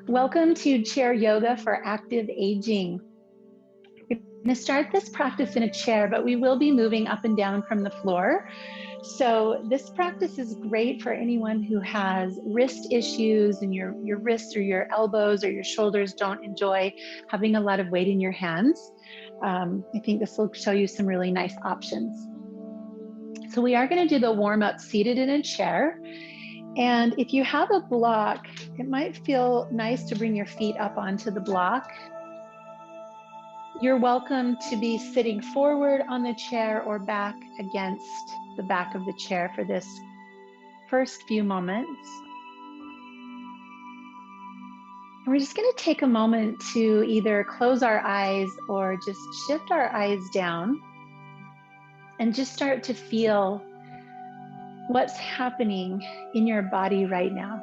Welcome to Chair Yoga for Active Aging. We're going to start this practice in a chair, but we will be moving up and down from the floor. So this practice is great for anyone who has wrist issues and your wrists or your elbows or your shoulders don't enjoy having a lot of weight in your hands. I think this will show you some really nice options. So we are going to do the warm-up seated in a chair. And if you have a block, it might feel nice to bring your feet up onto the block. You're welcome to be sitting forward on the chair or back against the back of the chair for this first few moments. And we're just going to take a moment to either close our eyes or just shift our eyes down and just start to feel what's happening in your body right now.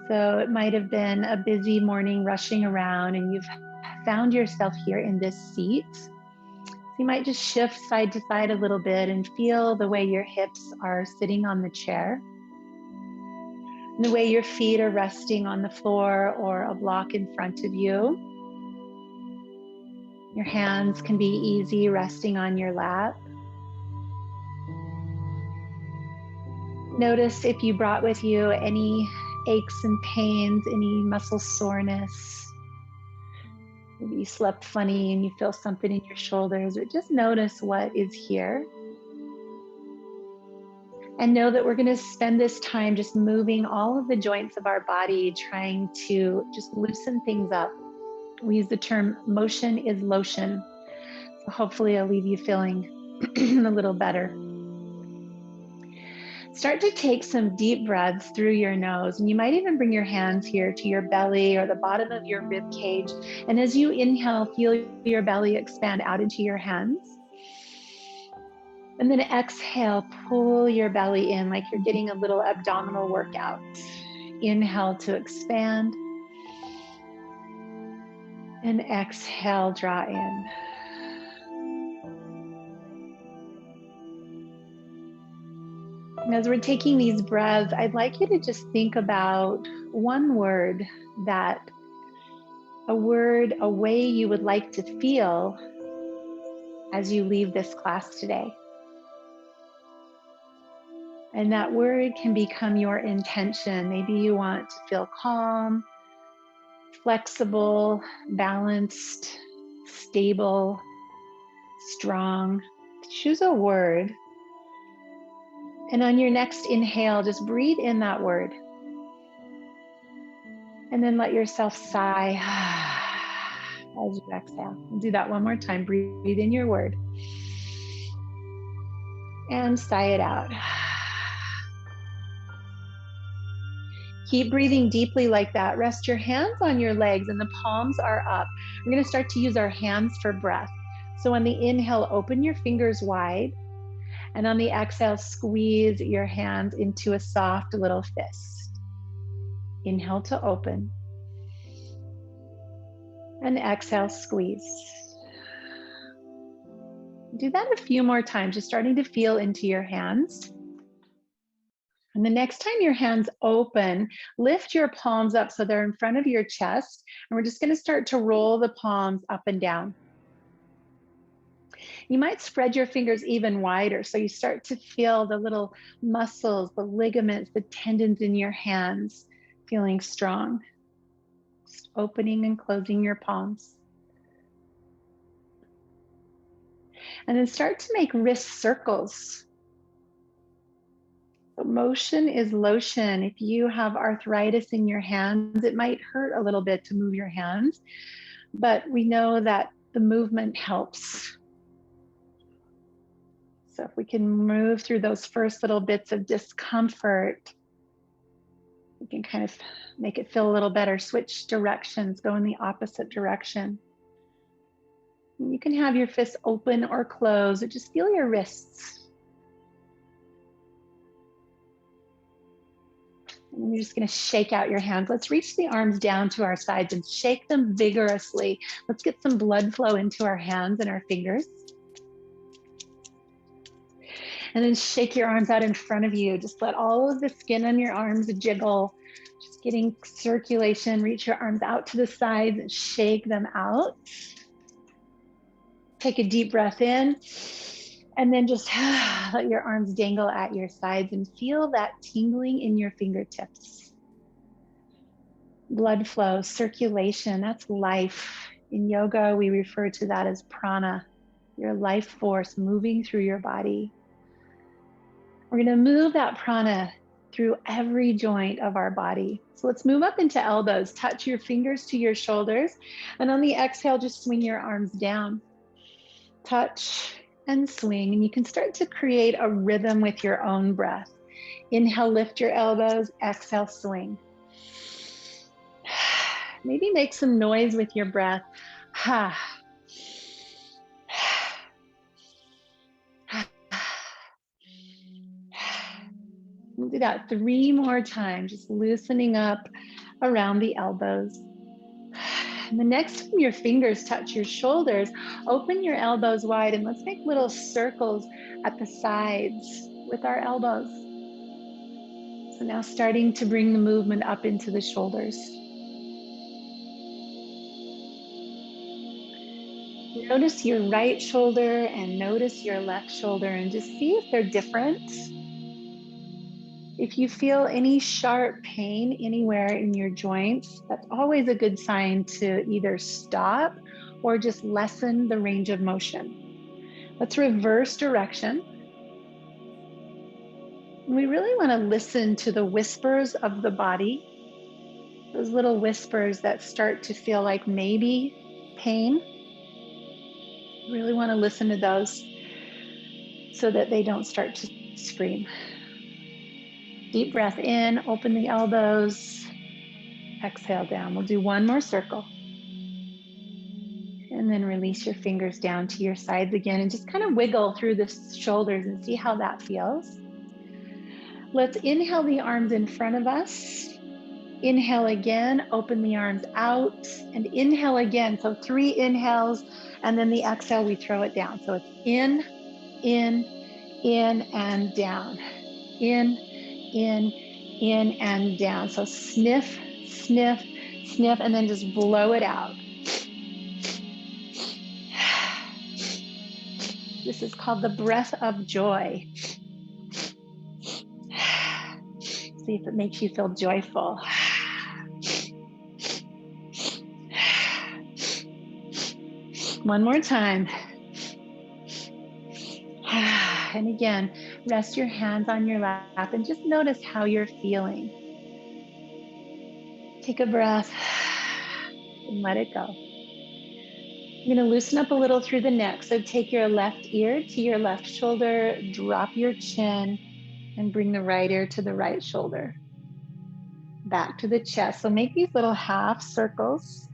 So it might have been a busy morning rushing around and you've found yourself here in this seat. So you might just shift side to side a little bit and feel the way your hips are sitting on the chair, and the way your feet are resting on the floor or a block in front of you. Your hands can be easy resting on your lap. Notice if you brought with you any aches and pains, any muscle soreness. Maybe you slept funny and you feel something in your shoulders, or just notice what is here. And know that we're going to spend this time just moving all of the joints of our body, trying to just loosen things up. We use the term motion is lotion. So hopefully it'll leave you feeling a little better. Start to take some deep breaths through your nose, and you might even bring your hands here to your belly or the bottom of your rib cage. And as you inhale, feel your belly expand out into your hands. And then exhale, pull your belly in like you're getting a little abdominal workout. Inhale to expand. And exhale, draw in. And as we're taking these breaths, I'd like you to just think about one word, a way you would like to feel as you leave this class today. And that word can become your intention. Maybe you want to feel calm, flexible, balanced, stable, strong. Choose a word. And on your next inhale, just breathe in that word. And then let yourself sigh as you exhale. Do that one more time. Breathe in your word. And sigh it out. Keep breathing deeply like that. Rest your hands on your legs and the palms are up. We're going to start to use our hands for breath. So on the inhale, open your fingers wide. And on the exhale, squeeze your hands into a soft little fist. Inhale to open. And exhale, squeeze. Do that a few more times, just starting to feel into your hands. And the next time your hands open, lift your palms up so they're in front of your chest. And we're just going to start to roll the palms up and down. You might spread your fingers even wider so you start to feel the little muscles, the ligaments, the tendons in your hands feeling strong. Just opening and closing your palms. And then start to make wrist circles. So motion is lotion. If you have arthritis in your hands, it might hurt a little bit to move your hands, but we know that the movement helps. So if we can move through those first little bits of discomfort, we can kind of make it feel a little better. Switch directions, go in the opposite direction. You can have your fists open or closed, or just feel your wrists. And you're just going to shake out your hands. Let's reach the arms down to our sides and shake them vigorously. Let's get some blood flow into our hands and our fingers. And then shake your arms out in front of you. Just let all of the skin on your arms jiggle. Just getting circulation. Reach your arms out to the sides and shake them out. Take a deep breath in. And then just let your arms dangle at your sides and feel that tingling in your fingertips. Blood flow, circulation, that's life. In yoga, we refer to that as prana, your life force moving through your body. We're gonna move that prana through every joint of our body. So let's move up into elbows, touch your fingers to your shoulders, and on the exhale, just swing your arms down. Touch and swing, and you can start to create a rhythm with your own breath. Inhale, lift your elbows, exhale, swing. Maybe make some noise with your breath. Ha. We'll do that 3 more times, just loosening up around the elbows. And the next time your fingers touch your shoulders, open your elbows wide and let's make little circles at the sides with our elbows. So now starting to bring the movement up into the shoulders. Notice your right shoulder and notice your left shoulder and just see if they're different. If you feel any sharp pain anywhere in your joints, that's always a good sign to either stop or just lessen the range of motion. Let's reverse direction. We really want to listen to the whispers of the body, those little whispers that start to feel like maybe pain. Really want to listen to those so that they don't start to scream. Deep breath in, open the elbows, exhale down. We'll do 1 more circle. And then release your fingers down to your sides again and just kind of wiggle through the shoulders and see how that feels. Let's inhale the arms in front of us. Inhale again, open the arms out, and inhale again. So 3 inhales, and then the exhale, we throw it down. So it's in, and down. In, and down. So sniff, sniff, sniff, and then just blow it out. This is called the breath of joy. See if it makes you feel joyful. One more time. And again, rest your hands on your lap and just notice how you're feeling. Take a breath and let it go. You're going to loosen up a little through the neck. So take your left ear to your left shoulder, drop your chin, and bring the right ear to the right shoulder. Back to the chest. So make these little half circles,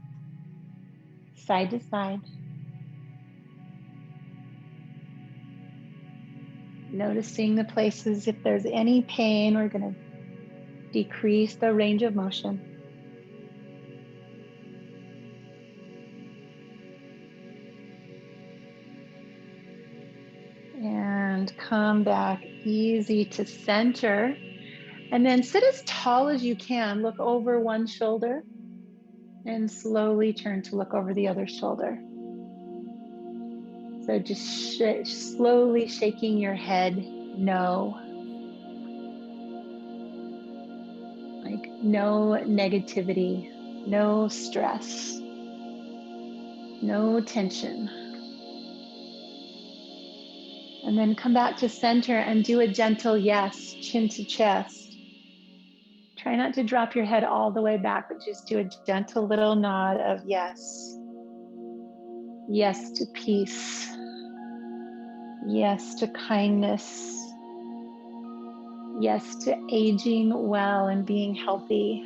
side to side. Noticing the places, if there's any pain, we're going to decrease the range of motion. And come back easy to center. And then sit as tall as you can. Look over one shoulder and slowly turn to look over the other shoulder. So just slowly shaking your head, no. Like no negativity, no stress, no tension. And then come back to center and do a gentle yes, chin to chest. Try not to drop your head all the way back, but just do a gentle little nod of yes. Yes to peace. Yes to kindness. Yes to aging well and being healthy.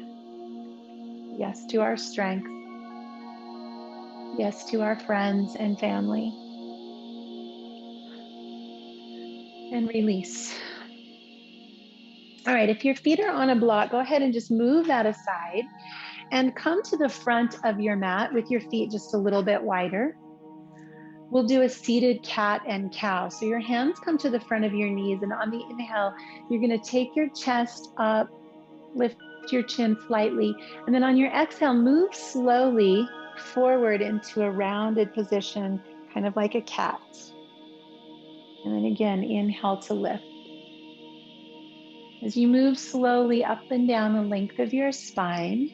Yes to our strength. Yes to our friends and family. And release. All right, if your feet are on a block, go ahead and just move that aside and come to the front of your mat with your feet just a little bit wider. we'll do a seated cat and cow. So your hands come to the front of your knees, and on the inhale, you're going to take your chest up, lift your chin slightly, and then on your exhale, move slowly forward into a rounded position, kind of like a cat. And then again, inhale to lift. As you move slowly up and down the length of your spine,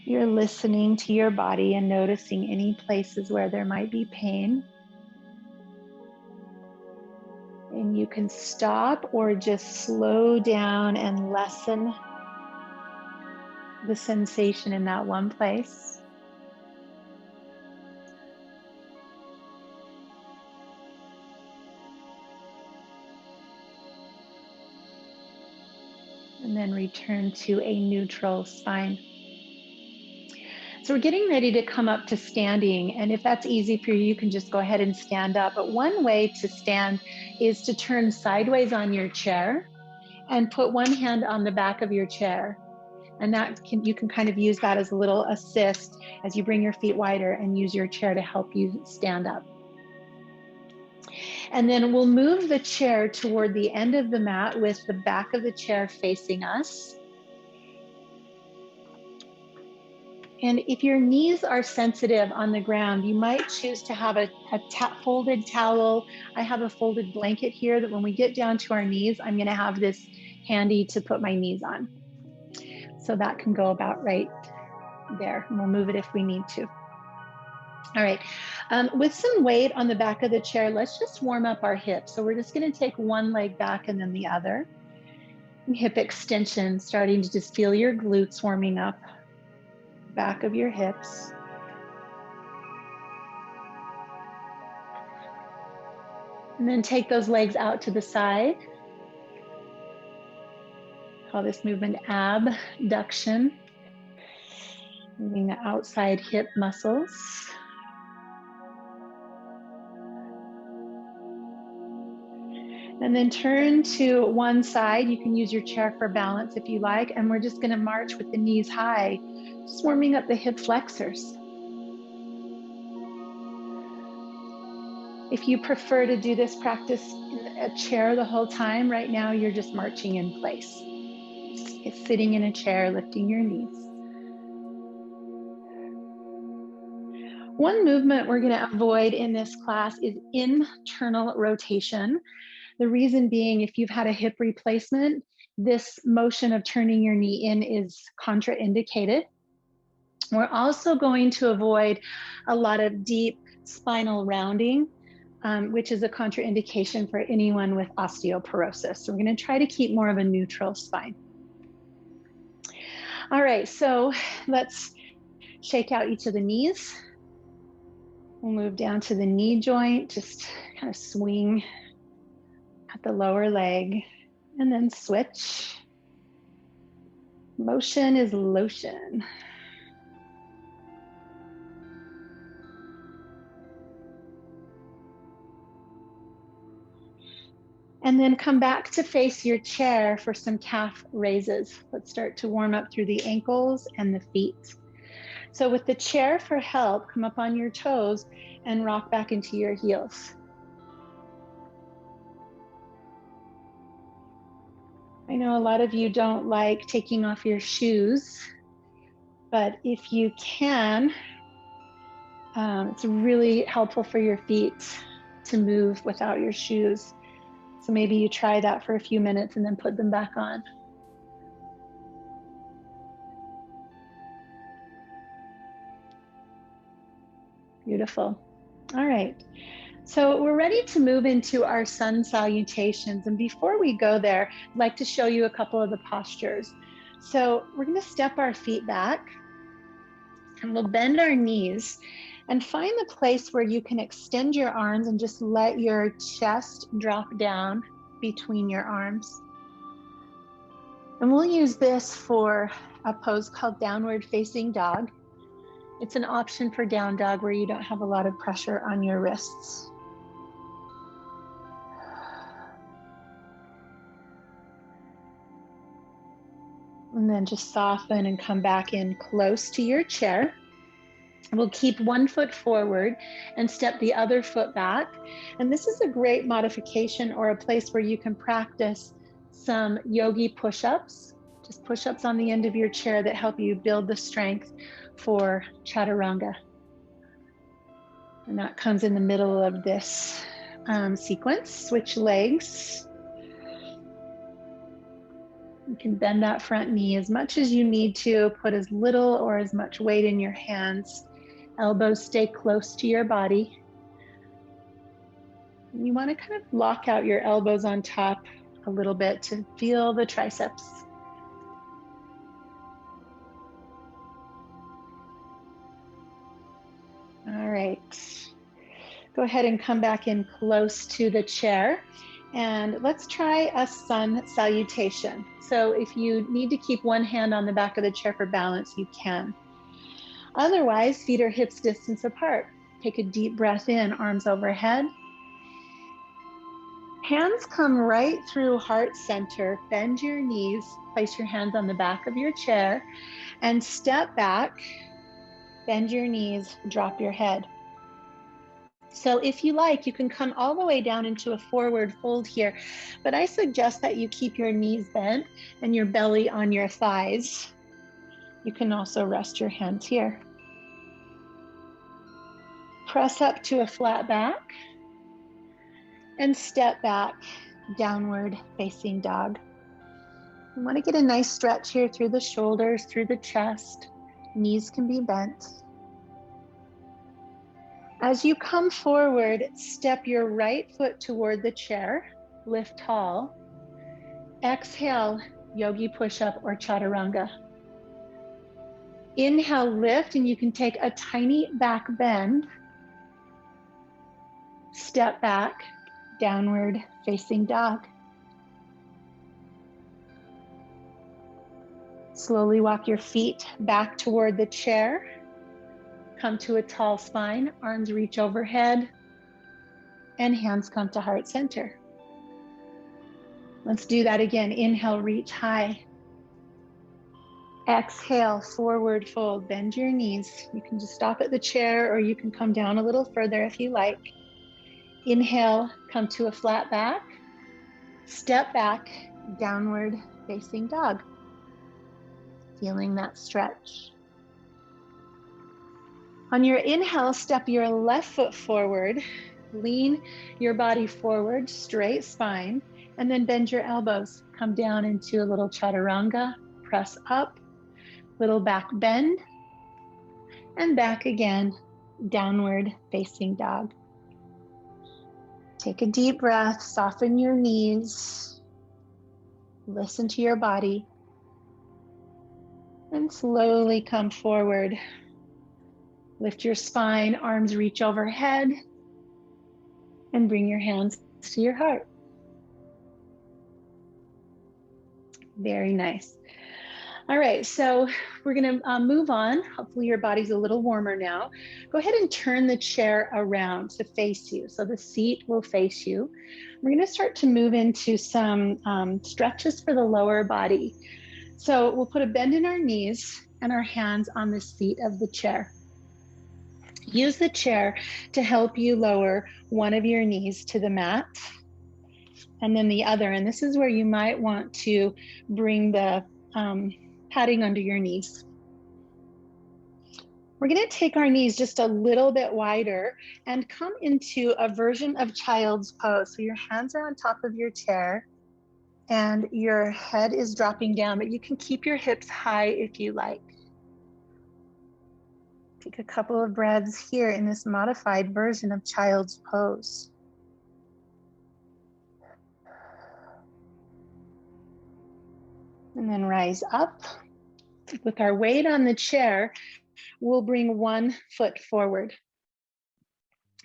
you're listening to your body and noticing any places where there might be pain. And you can stop or just slow down and lessen the sensation in that one place. And then return to a neutral spine. So we're getting ready to come up to standing. And if that's easy for you, you can just go ahead and stand up. But one way to stand is to turn sideways on your chair and put one hand on the back of your chair. And you can kind of use that as a little assist as you bring your feet wider and use your chair to help you stand up. And then we'll move the chair toward the end of the mat with the back of the chair facing us. And if your knees are sensitive on the ground, you might choose to have a folded towel. I have a folded blanket here that when we get down to our knees, I'm going to have this handy to put my knees on. So that can go about right there. And we'll move it if we need to. All right. With some weight on the back of the chair, let's just warm up our hips. So we're just going to take one leg back and then the other. Hip extension, starting to just feel your glutes warming up. Back of your hips. And then take those legs out to the side. Call this movement abduction. Moving the outside hip muscles. And then turn to one side. You can use your chair for balance if you like. And we're just going to march with the knees high, just warming up the hip flexors. If you prefer to do this practice in a chair the whole time, right now you're just marching in place. It's sitting in a chair, lifting your knees. One movement we're going to avoid in this class is internal rotation. The reason being, if you've had a hip replacement, this motion of turning your knee in is contraindicated. We're also going to avoid a lot of deep spinal rounding, which is a contraindication for anyone with osteoporosis. So we're going to try to keep more of a neutral spine. All right, so let's shake out each of the knees. We'll move down to the knee joint, just kind of swing at the lower leg, and then switch. Motion is lotion. And then come back to face your chair for some calf raises. Let's start to warm up through the ankles and the feet. So with the chair for help, come up on your toes and rock back into your heels. I know a lot of you don't like taking off your shoes, but if you can, it's really helpful for your feet to move without your shoes. So maybe you try that for a few minutes and then put them back on. Beautiful. All right. So we're ready to move into our sun salutations. And before we go there, I'd like to show you a couple of the postures. So we're going to step our feet back and we'll bend our knees and find the place where you can extend your arms and just let your chest drop down between your arms. And we'll use this for a pose called downward facing dog. It's an option for down dog where you don't have a lot of pressure on your wrists. And then just soften and come back in close to your chair. We'll keep one foot forward and step the other foot back. And this is a great modification or a place where you can practice some yogi push-ups, just push-ups on the end of your chair that help you build the strength for chaturanga. And that comes in the middle of this sequence. Switch legs. You can bend that front knee as much as you need to, put as little or as much weight in your hands. Elbows stay close to your body. You want to kind of lock out your elbows on top a little bit to feel the triceps. All right. Go ahead and come back in close to the chair. And let's try a sun salutation. So if you need to keep one hand on the back of the chair for balance, you can. Otherwise, feet are hips distance apart. Take a deep breath in, arms overhead. Hands come right through heart center. Bend your knees, place your hands on the back of your chair, and step back. Bend your knees, drop your head. So if you like, you can come all the way down into a forward fold here, but I suggest that you keep your knees bent and your belly on your thighs. You can also rest your hands here. Press up to a flat back and step back, downward facing dog. You want to get a nice stretch here through the shoulders, through the chest. Knees can be bent. As you come forward, step your right foot toward the chair, lift tall. Exhale, yogi push-up or chaturanga. Inhale, lift, and you can take a tiny back bend. Step back, downward facing dog. Slowly walk your feet back toward the chair. Come to a tall spine, arms reach overhead, and hands come to heart center. Let's do that again. Inhale, reach high. Exhale, forward fold, bend your knees. You can just stop at the chair or you can come down a little further if you like. Inhale, come to a flat back. Step back, downward facing dog. Feeling that stretch. On your inhale, step your left foot forward, lean your body forward, straight spine, and then bend your elbows. Come down into a little chaturanga, press up, little back bend, and back again, downward facing dog. Take a deep breath, soften your knees, listen to your body, and slowly come forward. Lift your spine, arms reach overhead, and bring your hands to your heart. Very nice. All right, so we're gonna move on. Hopefully your body's a little warmer now. Go ahead and turn the chair around to face you. So the seat will face you. We're gonna start to move into some stretches for the lower body. So we'll put a bend in our knees and our hands on the seat of the chair. Use the chair to help you lower one of your knees to the mat and then the other. And this is where you might want to bring the padding under your knees. We're going to take our knees just a little bit wider and come into a version of child's pose. So your hands are on top of your chair and your head is dropping down, but you can keep your hips high if you like. Take a couple of breaths here in this modified version of child's pose. And then rise up. With our weight on the chair, we'll bring one foot forward.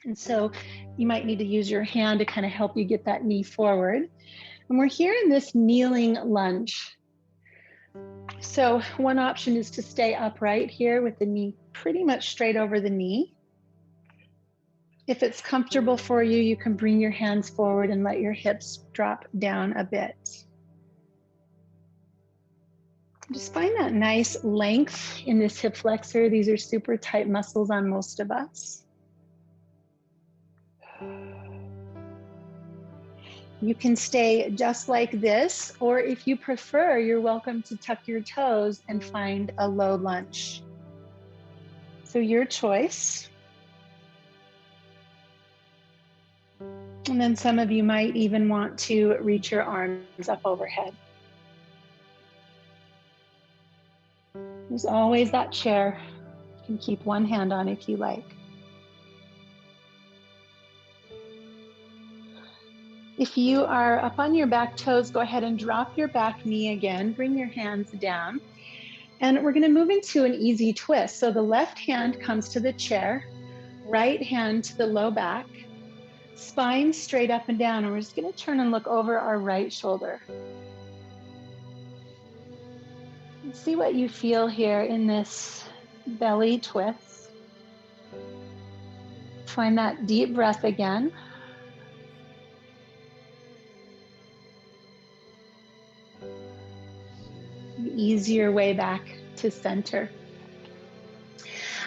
And so you might need to use your hand to kind of help you get that knee forward. And we're here in this kneeling lunge. So one option is to stay upright here with the knee pretty much straight over the knee. If it's comfortable for you, you can bring your hands forward and let your hips drop down a bit. Just find that nice length in this hip flexor. These are super tight muscles on most of us. You can stay just like this, or if you prefer, you're welcome to tuck your toes and find a low lunge. So your choice. And then some of you might even want to reach your arms up overhead. There's always that chair. You can keep one hand on if you like. If you are up on your back toes, go ahead and drop your back knee again. Bring your hands down. And we're going to move into an easy twist. So the left hand comes to the chair, right hand to the low back, spine straight up and down. And we're just going to turn and look over our right shoulder. And see what you feel here in this belly twist. Find that deep breath again. Ease your way back to center.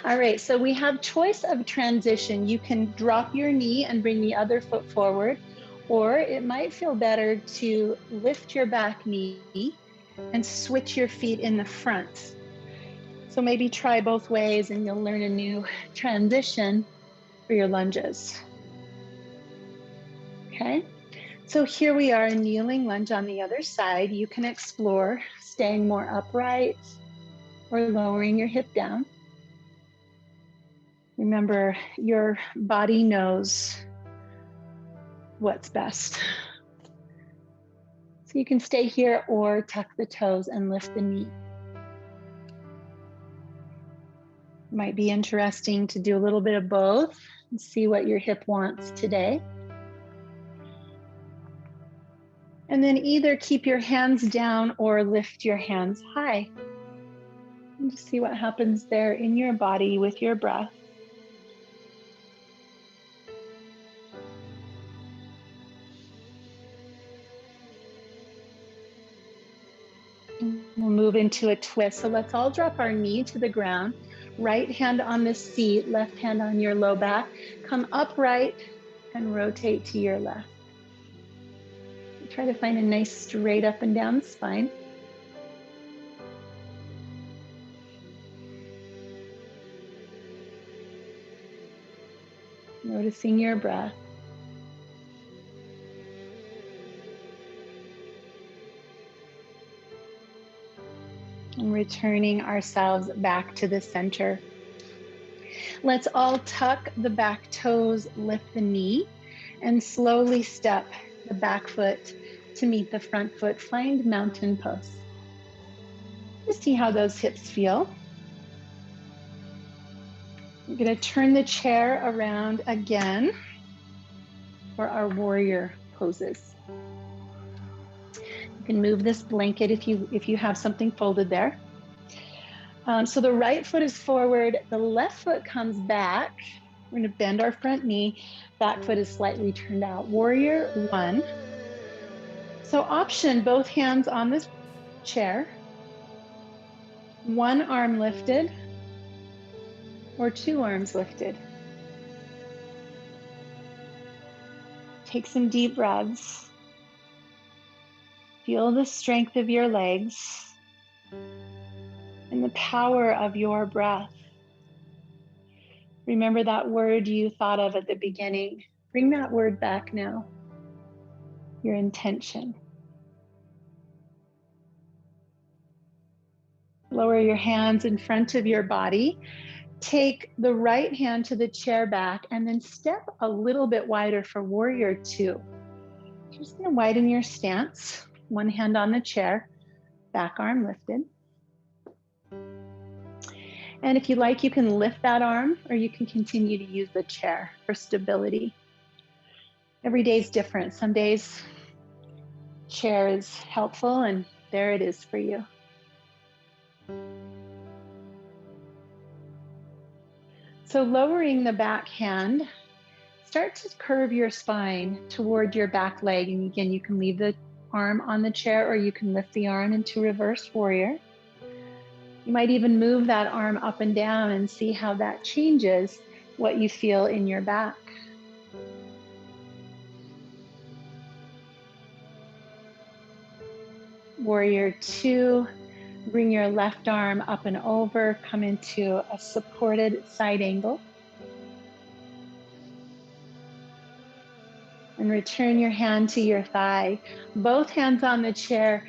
All right, so we have choice of transition. You can drop your knee and bring the other foot forward, or it might feel better to lift your back knee and switch your feet in the front. So maybe try both ways and you'll learn a new transition for your lunges. Okay, so here we are, a kneeling lunge on the other side. You can explore staying more upright or lowering your hip down. Remember, your body knows what's best. So you can stay here or tuck the toes and lift the knee. Might be interesting to do a little bit of both and see what your hip wants today. And then either keep your hands down or lift your hands high. And just see what happens there in your body with your breath. We'll move into a twist. So let's all drop our knee to the ground. Right hand on the seat, left hand on your low back. Come upright and rotate to your left. Try to find a nice straight up and down spine. Noticing your breath. And returning ourselves back to the center. Let's all tuck the back toes, lift the knee, and slowly step the back foot to meet the front foot. Find mountain pose. Just see how those hips feel. We're going to turn the chair around again for our warrior poses. You can move this blanket if you have something folded there. So the right foot is forward, the left foot comes back. We're going to bend our front knee, back foot is slightly turned out. Warrior one. So option, both hands on this chair, one arm lifted or two arms lifted. Take some deep breaths. Feel the strength of your legs and the power of your breath. Remember that word you thought of at the beginning. Bring that word back now. Your intention. Lower your hands in front of your body. Take the right hand to the chair back and then step a little bit wider for warrior two. Just going to widen your stance. One hand on the chair, back arm lifted. And if you like, you can lift that arm or you can continue to use the chair for stability. Every day is different. Some days chair is helpful and there it is for you. So lowering the back hand, start to curve your spine toward your back leg. And again, you can leave the arm on the chair or you can lift the arm into reverse warrior. You might even move that arm up and down and see how that changes what you feel in your back. Warrior 2, bring your left arm up and over, come into a supported side angle. And return your hand to your thigh. Both hands on the chair.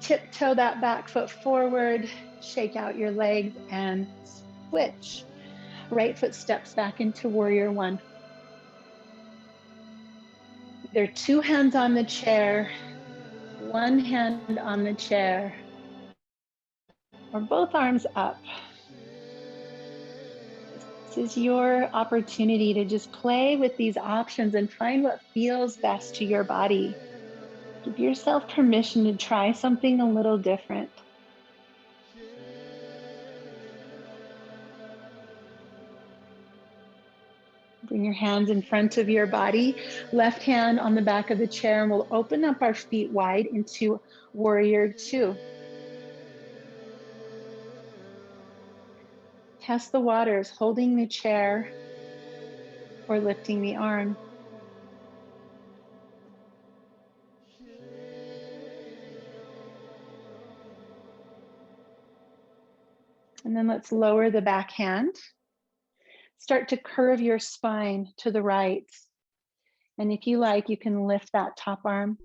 Tiptoe that back foot forward, shake out your legs and switch. Right foot steps back into warrior 1. There are 2 hands on the chair, 1 hand on the chair, or both arms up. This is your opportunity to just play with these options and find what feels best to your body. Give yourself permission to try something a little different. Bring your hands in front of your body, left hand on the back of the chair, and we'll open up our feet wide into warrior 2. Test the waters, holding the chair or lifting the arm. And then let's lower the back hand. Start to curve your spine to the right. And if you like, you can lift that top arm.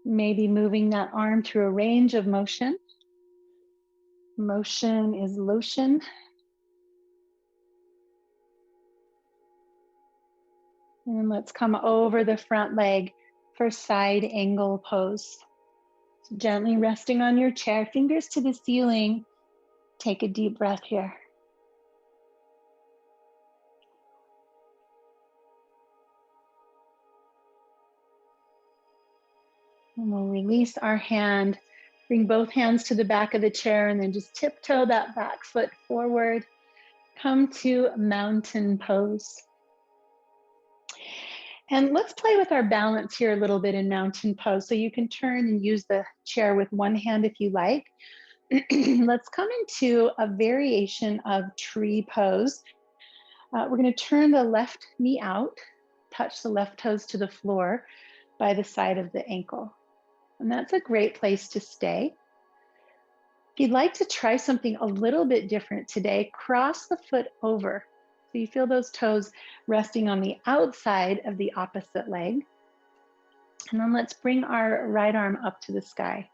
Maybe moving that arm through a range of motion. Motion is lotion. And let's come over the front leg for side angle pose. So gently resting on your chair, fingers to the ceiling. Take a deep breath here. And we'll release our hand, bring both hands to the back of the chair, and then just tiptoe that back foot forward. Come to mountain pose. And let's play with our balance here a little bit in mountain pose. So you can turn and use the chair with one hand if you like. Let's come into a variation of tree pose. We're going to turn the left knee out, touch the left toes to the floor by the side of the ankle. And that's a great place to stay. If you'd like to try something a little bit different today, cross the foot over. So you feel those toes resting on the outside of the opposite leg. And then let's bring our right arm up to the sky.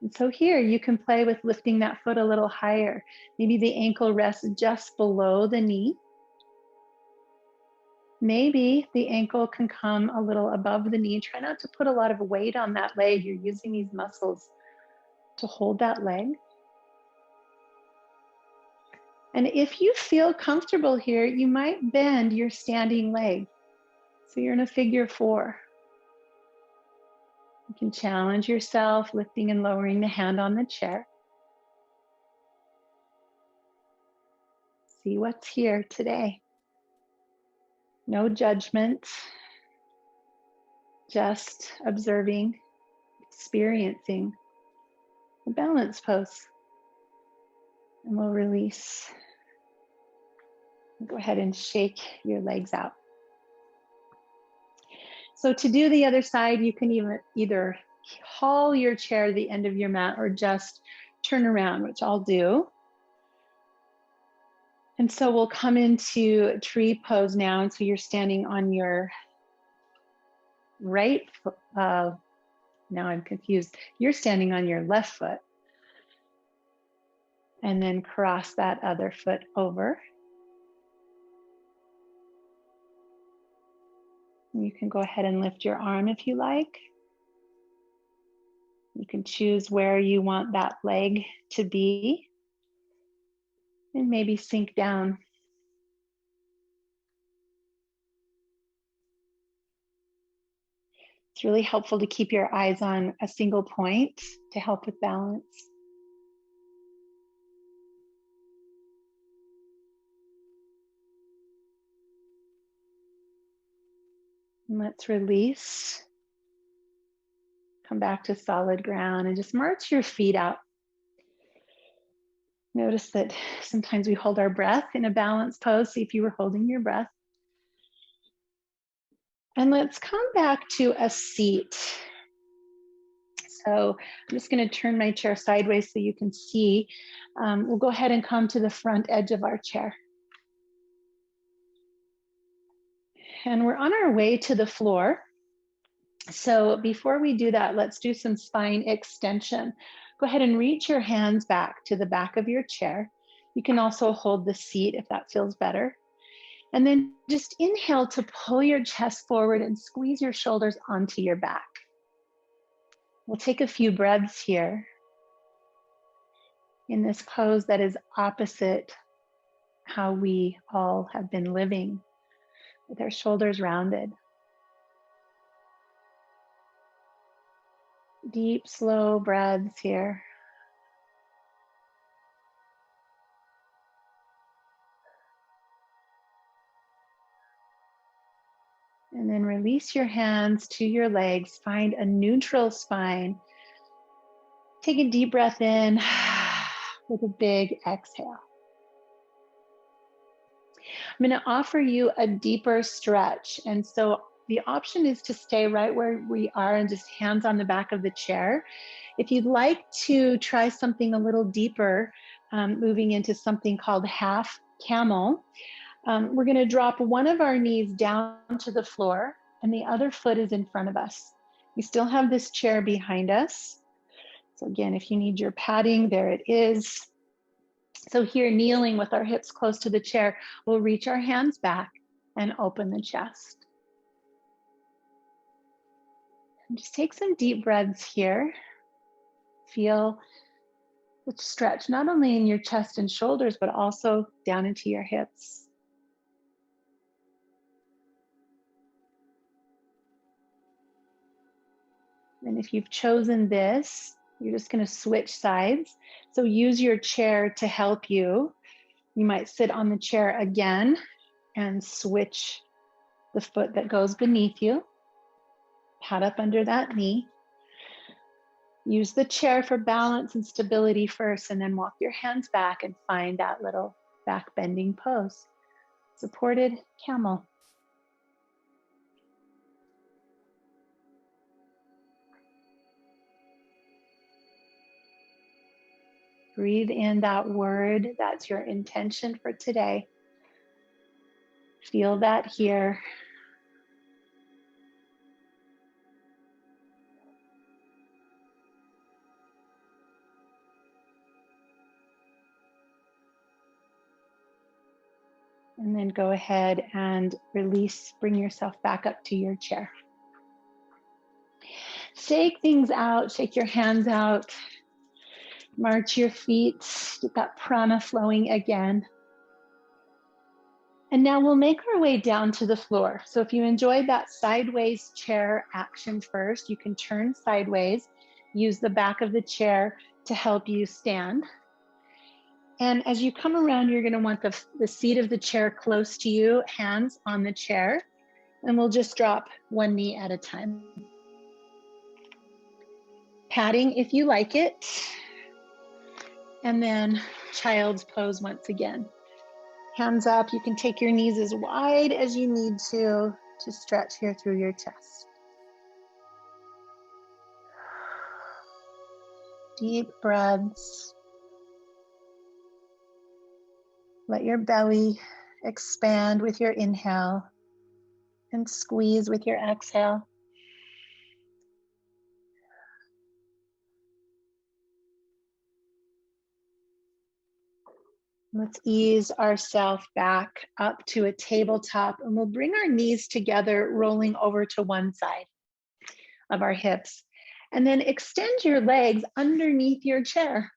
And so here you can play with lifting that foot a little higher. Maybe the ankle rests just below the knee. Maybe the ankle can come a little above the knee. Try not to put a lot of weight on that leg. You're using these muscles to hold that leg. And if you feel comfortable here, you might bend your standing leg. So you're in a figure 4. You can challenge yourself, lifting and lowering the hand on the chair. See what's here today. No judgment, just observing, experiencing the balance pose. And we'll release. Go ahead and shake your legs out. So to do the other side, you can either haul your chair to the end of your mat or just turn around, which I'll do. And so we'll come into tree pose now. And so you're standing on your right foot. Now I'm confused. You're standing on your left foot. And then cross that other foot over. You can go ahead and lift your arm if you like. You can choose where you want that leg to be. And maybe sink down. It's really helpful to keep your eyes on a single point to help with balance. And let's release. Come back to solid ground and just march your feet out. Notice that sometimes we hold our breath in a balanced pose. See if you were holding your breath. And let's come back to a seat. So I'm just going to turn my chair sideways so you can see. We'll go ahead and come to the front edge of our chair. And we're on our way to the floor. So before we do that, let's do some spine extension. Go ahead and reach your hands back to the back of your chair. You can also hold the seat if that feels better. And then just inhale to pull your chest forward and squeeze your shoulders onto your back. We'll take a few breaths here in this pose that is opposite how we all have been living, with our shoulders rounded. Deep, slow breaths here. And then release your hands to your legs. Find a neutral spine. Take a deep breath in with a big exhale. I'm going to offer you a deeper stretch. And so the option is to stay right where we are and just hands on the back of the chair. If you'd like to try something a little deeper, moving into something called half camel, we're going to drop one of our knees down to the floor and the other foot is in front of us. We still have this chair behind us. So again, if you need your padding, there it is. So here, kneeling with our hips close to the chair, we'll reach our hands back and open the chest. And just take some deep breaths here. Feel the stretch, not only in your chest and shoulders, but also down into your hips. And if you've chosen this, you're just going to switch sides. So use your chair to help you. You might sit on the chair again and switch the foot that goes beneath you. Pad up under that knee. Use the chair for balance and stability first, and then walk your hands back and find that little back bending pose. Supported camel. Breathe in that word. That's your intention for today. Feel that here. And then go ahead and release, bring yourself back up to your chair. Shake things out, shake your hands out, march your feet, get that prana flowing again. And now we'll make our way down to the floor. So if you enjoyed that sideways chair action first, you can turn sideways, use the back of the chair to help you stand. And as you come around, you're going to want the seat of the chair close to you, hands on the chair, and we'll just drop one knee at a time. Padding if you like it, and then child's pose once again. Hands up, you can take your knees as wide as you need to stretch here through your chest. Deep breaths. Let your belly expand with your inhale and squeeze with your exhale. Let's ease ourselves back up to a tabletop, and we'll bring our knees together, rolling over to one side of our hips. And then extend your legs underneath your chair.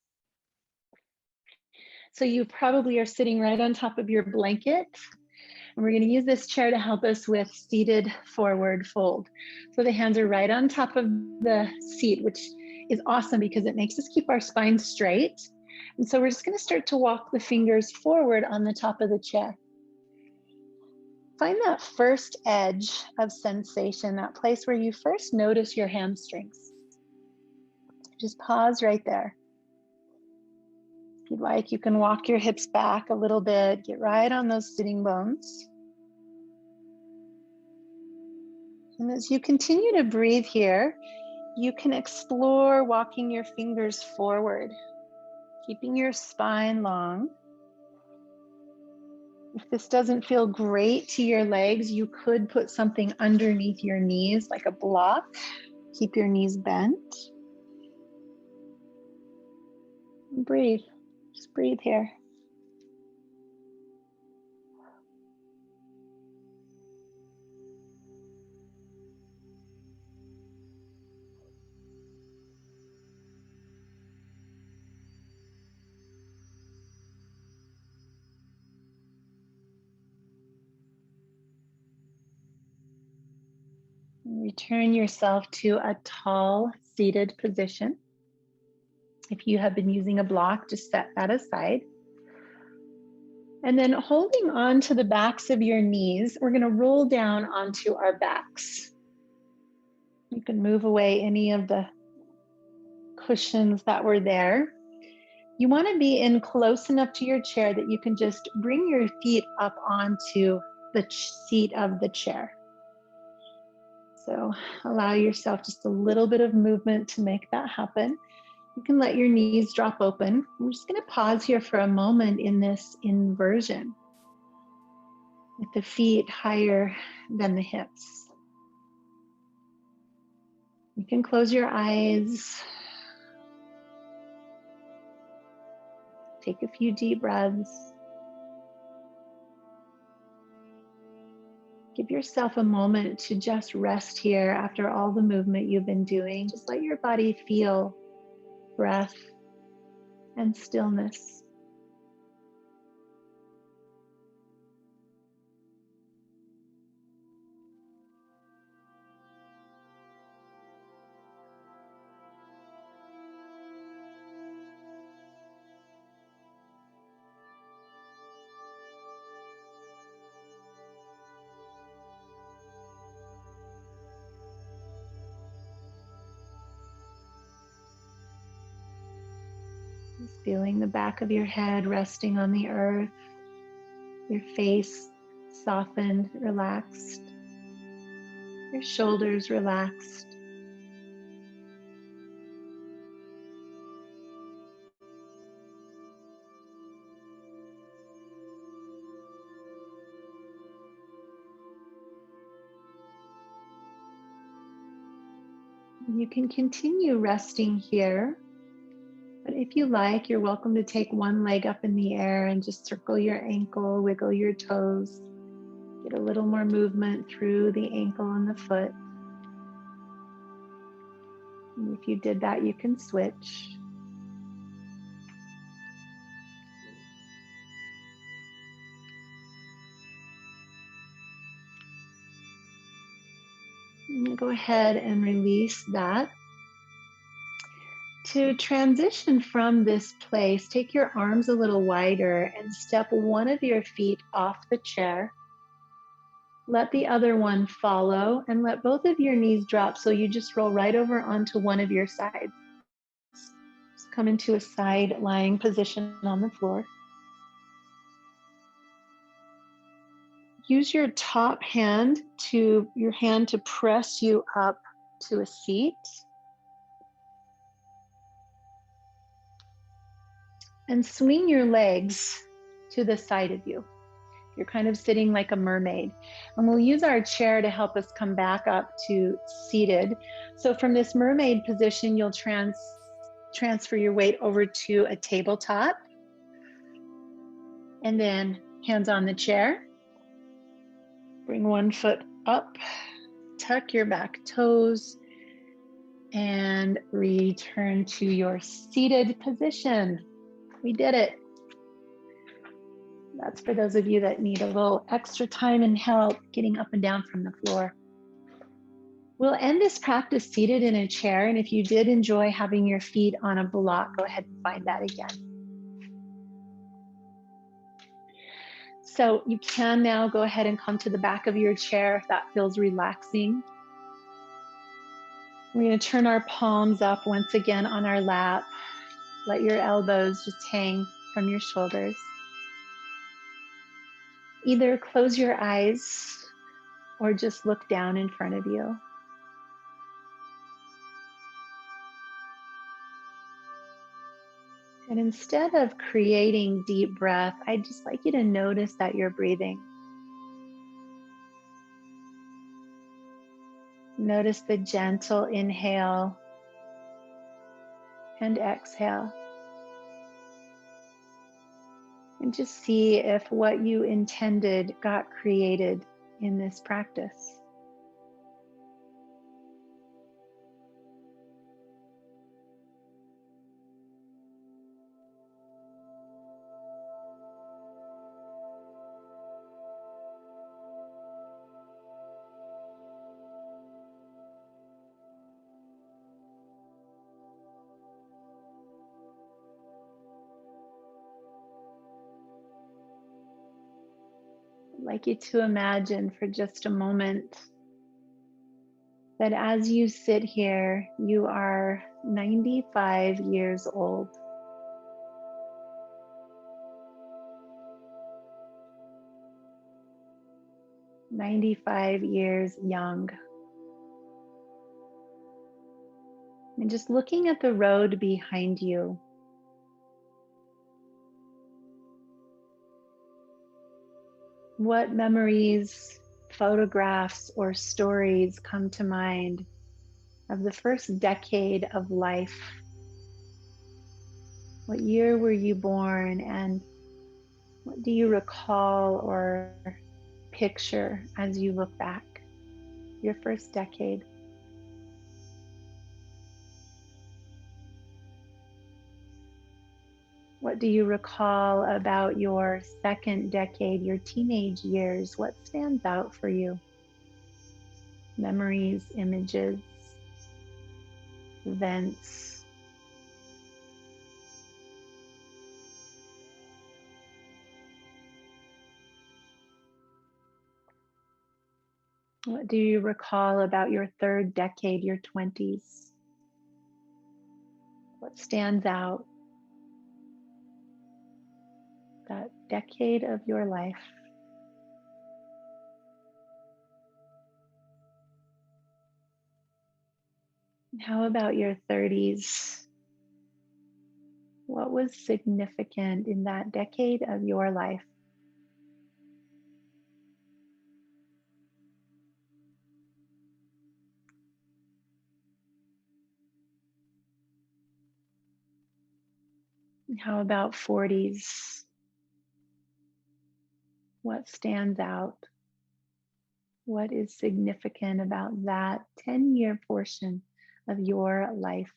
So you probably are sitting right on top of your blanket. And we're going to use this chair to help us with seated forward fold. So the hands are right on top of the seat, which is awesome because it makes us keep our spine straight. And so we're just going to start to walk the fingers forward on the top of the chair. Find that first edge of sensation, that place where you first notice your hamstrings. Just pause right there. If you'd like, you can walk your hips back a little bit, get right on those sitting bones. And as you continue to breathe here, you can explore walking your fingers forward, keeping your spine long. If this doesn't feel great to your legs, you could put something underneath your knees, like a block. Keep your knees bent. And breathe. Just breathe here. Return yourself to a tall seated position. If you have been using a block, just set that aside. And then holding on to the backs of your knees, we're going to roll down onto our backs. You can move away any of the cushions that were there. You want to be in close enough to your chair that you can just bring your feet up onto the seat of the chair. So allow yourself just a little bit of movement to make that happen. You can let your knees drop open. We're just going to pause here for a moment in this inversion, with the feet higher than the hips. You can close your eyes. Take a few deep breaths. Give yourself a moment to just rest here after all the movement you've been doing. Just let your body feel breath and stillness. Just feeling the back of your head resting on the earth, your face softened, relaxed, your shoulders relaxed. You can continue resting here. But if you like, you're welcome to take one leg up in the air and just circle your ankle, wiggle your toes, get a little more movement through the ankle and the foot. And if you did that, you can switch. And go ahead and release that. To transition from this place, take your arms a little wider and step one of your feet off the chair. Let the other one follow and let both of your knees drop so you just roll right over onto one of your sides. Just come into a side lying position on the floor. Use your top hand to press you up to a seat. And swing your legs to the side of you. You're kind of sitting like a mermaid. And we'll use our chair to help us come back up to seated. So from this mermaid position, you'll transfer your weight over to a tabletop. And then hands on the chair. Bring one foot up, tuck your back toes, and return to your seated position. We did it. That's for those of you that need a little extra time and help getting up and down from the floor. We'll end this practice seated in a chair, and if you did enjoy having your feet on a block, go ahead and find that again. So you can now go ahead and come to the back of your chair if that feels relaxing. We're going to turn our palms up once again on our lap. Let your elbows just hang from your shoulders. Either close your eyes or just look down in front of you. And instead of creating deep breath, I'd just like you to notice that you're breathing. Notice the gentle inhale and exhale. And just see if what you intended got created in this practice. I'd like you to imagine for just a moment that as you sit here, you are 95 years old. 95 years young. And just looking at the road behind you, what memories, photographs, or stories come to mind of the first decade of life? What year were you born, and what do you recall or picture as you look back? Your first decade. What do you recall about your second decade, your teenage years? What stands out for you? Memories, images, events. What do you recall about your third decade, your 20s? What stands out? That decade of your life. How about your 30s? What was significant in that decade of your life? How about 40s? What stands out? What is significant about that 10-year portion of your life?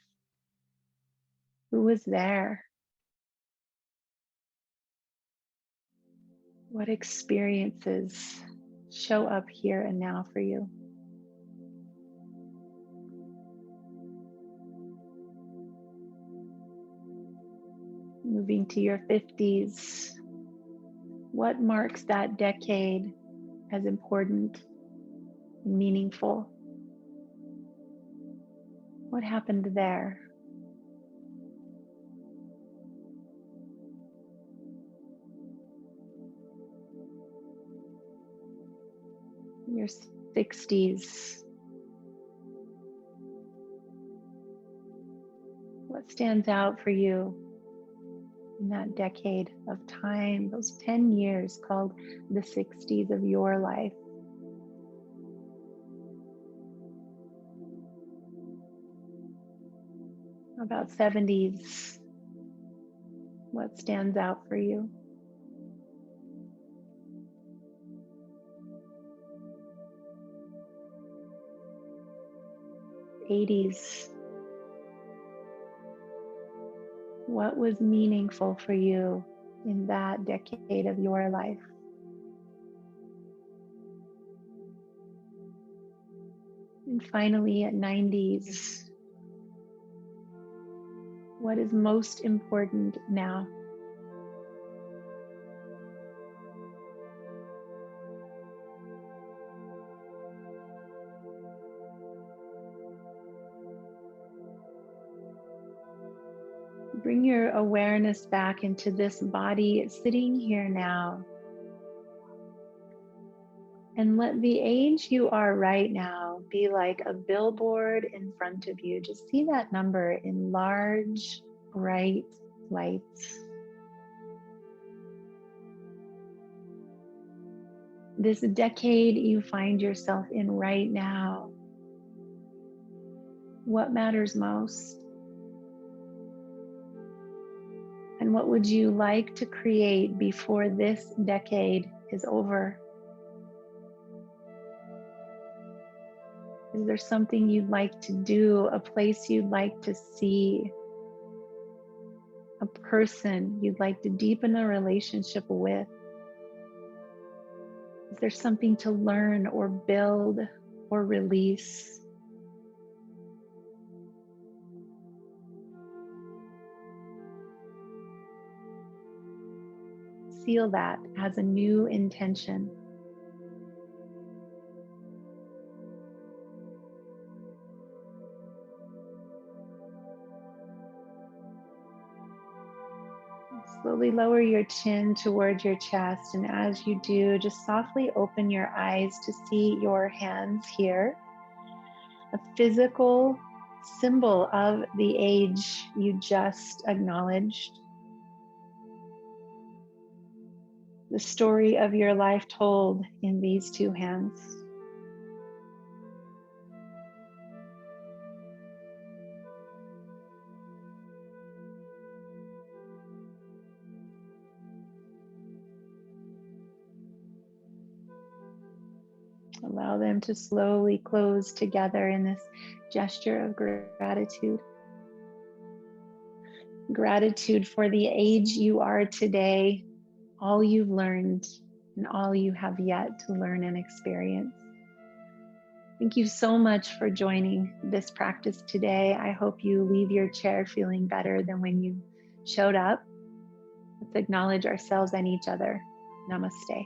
Who was there? What experiences show up here and now for you? Moving to your 50s, what marks that decade as important and meaningful? What happened there? Your 60s, what stands out for you in that decade of time, those 10 years called the 60s of your life? About 70s, what stands out for you? '80s, what was meaningful for you in that decade of your life? And finally, at 90s, what is most important now? bring your awareness back into this body sitting here now. And let the age you are right now be like a billboard in front of you. Just see that number in large, bright lights. This decade you find yourself in right now. What matters most? And what would you like to create before this decade is over? Is there something you'd like to do, a place you'd like to see, a person you'd like to deepen a relationship with? Is there something to learn or build or release? Seal that as a new intention. Slowly lower your chin towards your chest, and as you do, just softly open your eyes to see your hands here, a physical symbol of the age you just acknowledged, the story of your life told in these two hands. Allow them to slowly close together in this gesture of gratitude. Gratitude for the age you are today, all you've learned, and all you have yet to learn and experience. Thank you so much for joining this practice today. I hope you leave your chair feeling better than when you showed up. Let's acknowledge ourselves and each other. Namaste.